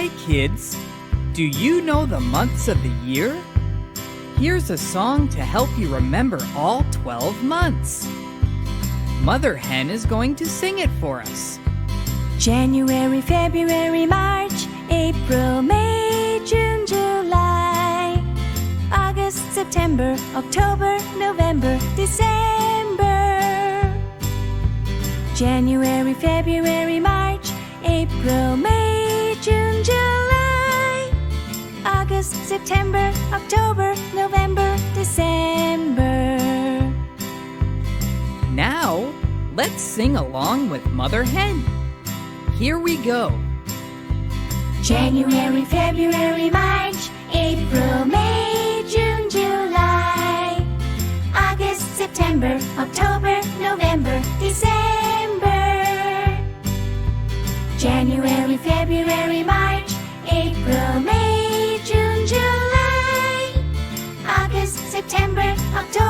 Hi, kids! Do you know the months of the year? Here's a song to help you remember all 12 months. Mother Hen is going to sing it for us. January, February, March, April, May, June, July, August, September, October, November, December. January, February, March, April, May, June, July, August, September, October, November, December. Now, let's sing along with Mother Hen. Here we go. January, February, March, April, May, June, July, August, September, October, November, December. January, February, March, April, May, June, July, August, September, October,